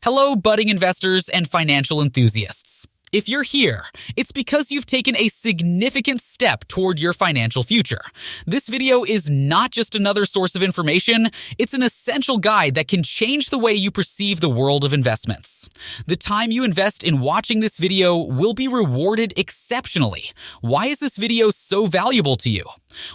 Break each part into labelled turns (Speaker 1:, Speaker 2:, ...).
Speaker 1: Hello, budding investors and financial enthusiasts. If you're here, it's because you've taken a significant step toward your financial future. This video is not just another source of information, it's an essential guide that can change the way you perceive the world of investments. The time you invest in watching this video will be rewarded exceptionally. Why is this video so valuable to you?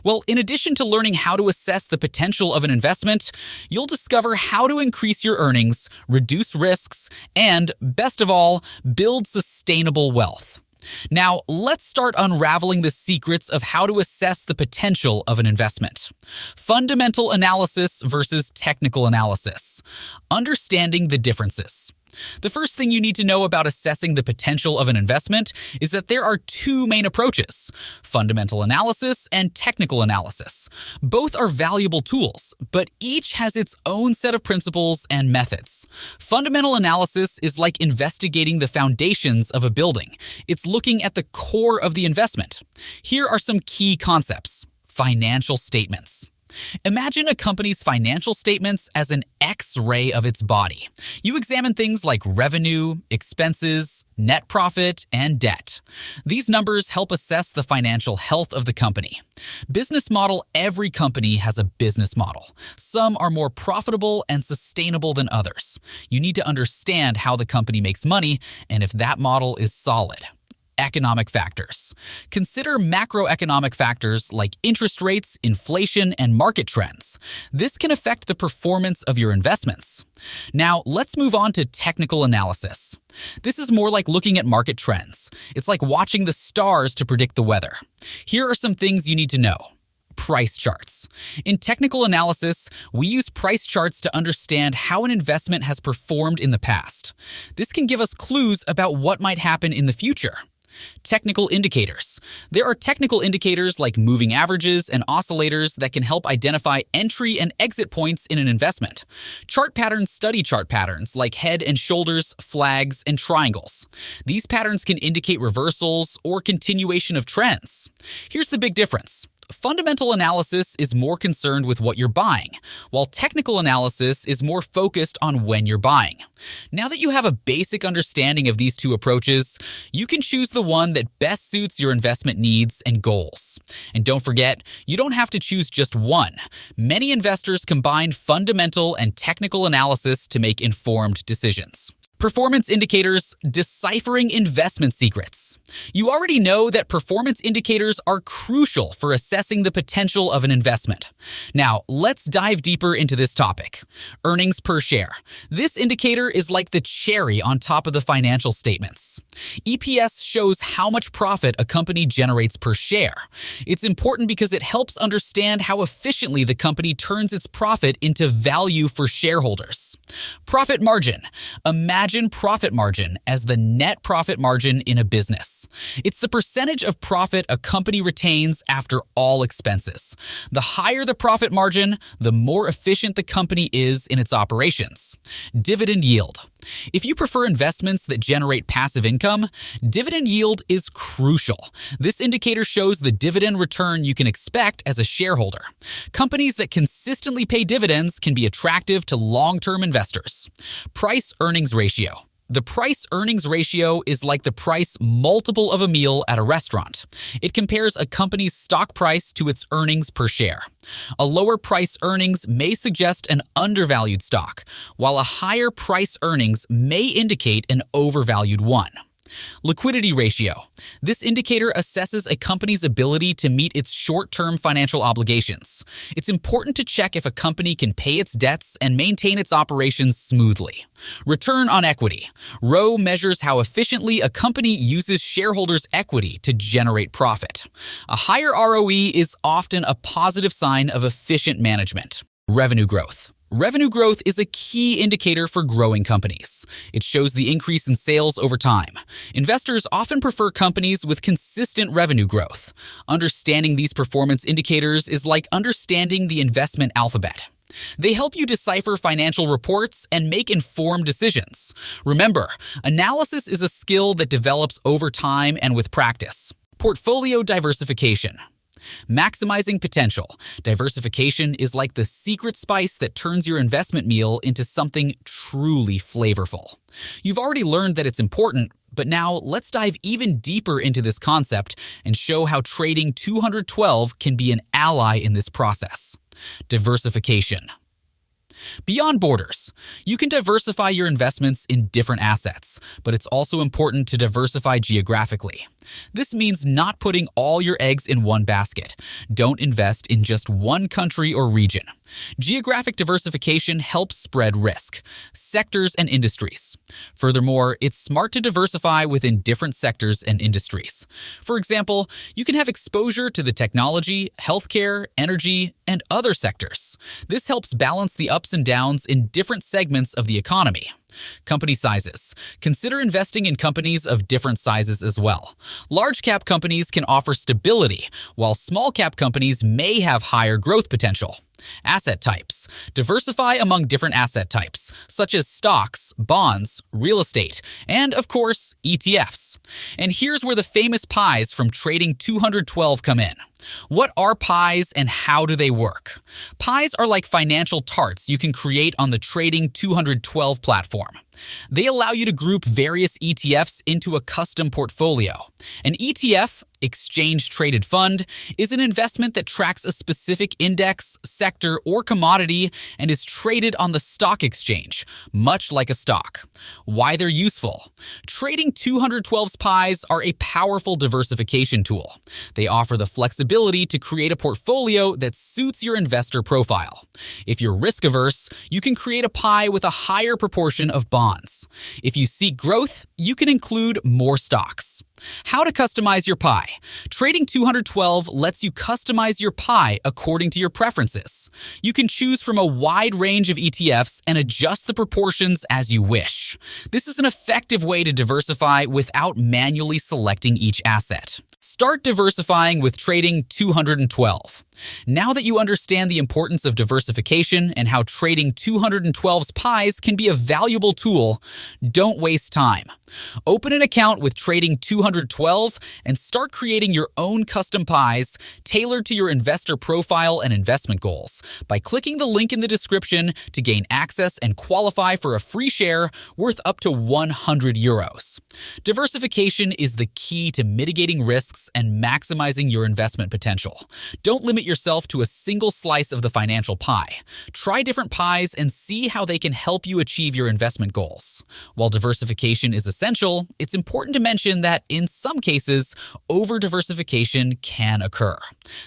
Speaker 1: Well, in addition to learning how to assess the potential of an investment, you'll discover how to increase your earnings, reduce risks, and, best of all, build sustainable wealth. Now, let's start unraveling the secrets of how to assess the potential of an investment. Fundamental analysis versus technical analysis. Understanding the differences. The first thing you need to know about assessing the potential of an investment is that there are two main approaches: fundamental analysis and technical analysis. Both are valuable tools, but each has its own set of principles and methods. Fundamental analysis is like investigating the foundations of a building. It's looking at the core of the investment. Here are some key concepts. Financial statements. Imagine a company's financial statements as an X-ray of its body. You examine things like revenue, expenses, net profit, and debt. These numbers help assess the financial health of the company. Business model: every company has a business model. Some are more profitable and sustainable than others. You need to understand how the company makes money and if that model is solid. Economic factors. Consider macroeconomic factors like interest rates, inflation, and market trends. This can affect the performance of your investments. Now, let's move on to technical analysis. This is more like looking at market trends. It's like watching the stars to predict the weather. Here are some things you need to know. Price charts. In technical analysis, we use price charts to understand how an investment has performed in the past. This can give us clues about what might happen in the future. Technical indicators. There are technical indicators like moving averages and oscillators that can help identify entry and exit points in an investment. Chart patterns study chart patterns like head and shoulders, flags, and triangles. These patterns can indicate reversals or continuation of trends. Here's the big difference. Fundamental analysis is more concerned with what you're buying, while technical analysis is more focused on when you're buying. Now that you have a basic understanding of these two approaches, you can choose the one that best suits your investment needs and goals. And don't forget, you don't have to choose just one. Many investors combine fundamental and technical analysis to make informed decisions. Performance indicators: deciphering investment secrets. You already know that performance indicators are crucial for assessing the potential of an investment. Now, let's dive deeper into this topic. Earnings per share. This indicator is like the cherry on top of the financial statements. EPS shows how much profit a company generates per share. It's important because it helps understand how efficiently the company turns its profit into value for shareholders. Profit margin. Imagine profit margin as the net profit margin in a business. It's the percentage of profit a company retains after all expenses. The higher the profit margin, the more efficient the company is in its operations. Dividend yield. If you prefer investments that generate passive income, dividend yield is crucial. This indicator shows the dividend return you can expect as a shareholder. Companies that consistently pay dividends can be attractive to long-term investors. Price-earnings ratio. The price-earnings ratio is like the price multiple of a meal at a restaurant. It compares a company's stock price to its earnings per share. A lower price earnings may suggest an undervalued stock, while a higher price earnings may indicate an overvalued one. Liquidity ratio. This indicator assesses a company's ability to meet its short-term financial obligations. It's important to check if a company can pay its debts and maintain its operations smoothly. Return on equity. ROE measures how efficiently a company uses shareholders' equity to generate profit. A higher ROE is often a positive sign of efficient management. Revenue growth. Revenue growth is a key indicator for growing companies. It shows the increase in sales over time. Investors often prefer companies with consistent revenue growth. Understanding these performance indicators is like understanding the investment alphabet. They help you decipher financial reports and make informed decisions. Remember, analysis is a skill that develops over time and with practice. Portfolio diversification. Maximizing potential. Diversification is like the secret spice that turns your investment meal into something truly flavorful. You've already learned that it's important, but now let's dive even deeper into this concept and show how trading 212 can be an ally in this process. Diversification. Beyond borders, you can diversify your investments in different assets, but it's also important to diversify geographically. This means not putting all your eggs in one basket. Don't invest in just one country or region. Geographic diversification helps spread risk, sectors and industries. Furthermore, it's smart to diversify within different sectors and industries. For example, you can have exposure to the technology, healthcare, energy, and other sectors. This helps balance the ups and downs in different segments of the economy. Company sizes. Consider investing in companies of different sizes as well. Large cap companies can offer stability, while small cap companies may have higher growth potential. Asset types. Diversify among different asset types, such as stocks, bonds, real estate, and, of course, ETFs. And here's where the famous pies from Trading 212 come in. What are pies and how do they work? Pies are like financial tarts you can create on the Trading 212 platform. They allow you to group various ETFs into a custom portfolio. An ETF, Exchange Traded Fund, is an investment that tracks a specific index, sector, or commodity and is traded on the stock exchange, much like a stock. Why they're useful. Trading 212's pies are a powerful diversification tool. They offer the flexibility to create a portfolio that suits your investor profile. If you're risk-averse, you can create a pie with a higher proportion of bonds. If you seek growth, you can include more stocks. How to customize your pie. Trading 212 lets you customize your pie according to your preferences. You can choose from a wide range of ETFs and adjust the proportions as you wish. This is an effective way to diversify without manually selecting each asset. Start diversifying with Trading 212. Now that you understand the importance of diversification and how Trading 212's pies can be a valuable tool, don't waste time. Open an account with Trading 212 and start creating your own custom pies tailored to your investor profile and investment goals by clicking the link in the description to gain access and qualify for a free share worth up to €100. Diversification is the key to mitigating risks and maximizing your investment potential. Don't limit yourself to a single slice of the financial pie. Try different pies and see how they can help you achieve your investment goals. While diversification is essential, it's important to mention that in some cases, over-diversification can occur.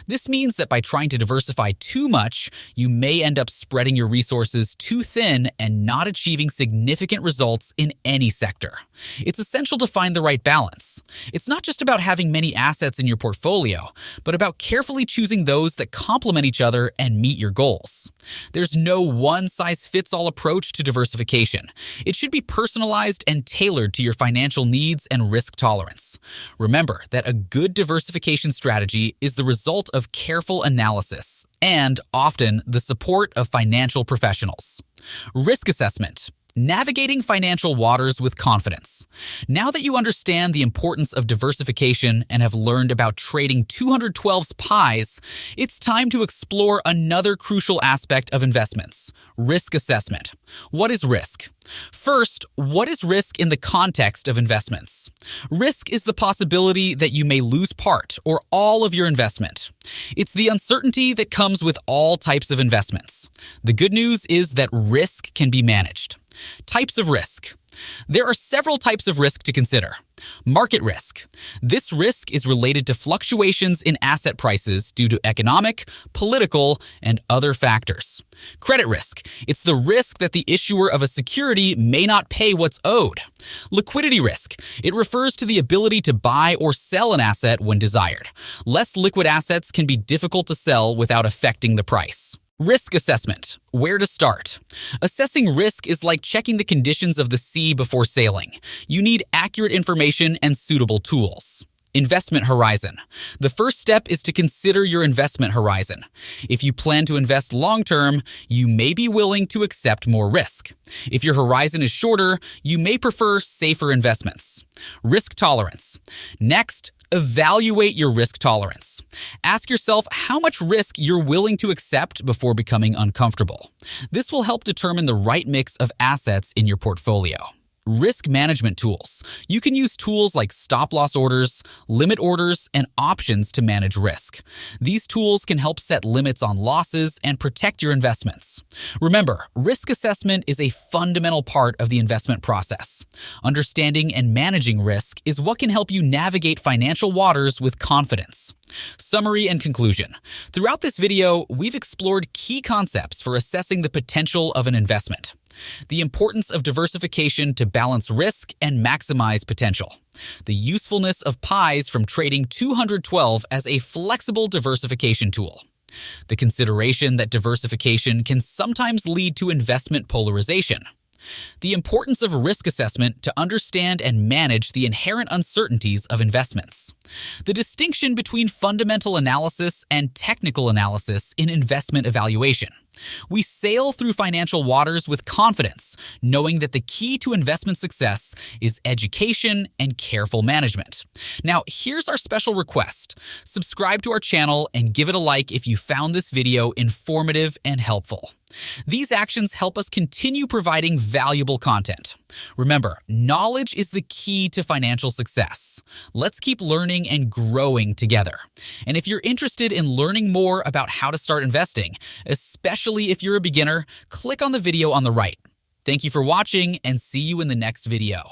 Speaker 1: This means that by trying to diversify too much, you may end up spreading your resources too thin and not achieving significant results in any sector. It's essential to find the right balance. It's not just about having many assets in your portfolio, but about carefully choosing those that complement each other and meet your goals. There's no one-size-fits-all approach to diversification. It should be personalized and tailored to your financial needs and risk tolerance. Remember that a good diversification strategy is the result of careful analysis and often the support of financial professionals. Risk assessment. Navigating financial waters with confidence. Now that you understand the importance of diversification and have learned about Trading 212's pies, it's time to explore another crucial aspect of investments: risk assessment. What is risk? First, what is risk in the context of investments? Risk is the possibility that you may lose part or all of your investment. It's the uncertainty that comes with all types of investments. The good news is that risk can be managed. Types of risk. There are several types of risk to consider. Market risk. This risk is related to fluctuations in asset prices due to economic, political, and other factors. Credit risk. It's the risk that the issuer of a security may not pay what's owed. Liquidity risk. It refers to the ability to buy or sell an asset when desired. Less liquid assets can be difficult to sell without affecting the price. Risk assessment. Where to start? Assessing risk is like checking the conditions of the sea before sailing. You need accurate information and suitable tools. Investment horizon. The first step is to consider your investment horizon. If you plan to invest long-term, you may be willing to accept more risk. If your horizon is shorter, you may prefer safer investments. Risk tolerance. Next, Evaluate your risk tolerance. Ask yourself how much risk you're willing to accept before becoming uncomfortable. This will help determine the right mix of assets in your portfolio. Risk management tools. You can use tools like stop-loss orders, limit orders, and options to manage risk. These tools can help set limits on losses and protect your investments. Remember, risk assessment is a fundamental part of the investment process. Understanding and managing risk is what can help you navigate financial waters with confidence. Summary and conclusion. Throughout this video, we've explored key concepts for assessing the potential of an investment. The importance of diversification to balance risk and maximize potential. The usefulness of pies from trading 212 as a flexible diversification tool. The consideration that diversification can sometimes lead to investment polarization. The importance of risk assessment to understand and manage the inherent uncertainties of investments. The distinction between fundamental analysis and technical analysis in investment evaluation. We sail through financial waters with confidence, knowing that the key to investment success is education and careful management. Now, here's our special request. Subscribe to our channel and give it a like if you found this video informative and helpful. These actions help us continue providing valuable content. Remember, knowledge is the key to financial success. Let's keep learning and growing together. And if you're interested in learning more about how to start investing, especially if you're a beginner, click on the video on the right. Thank you for watching and see you in the next video.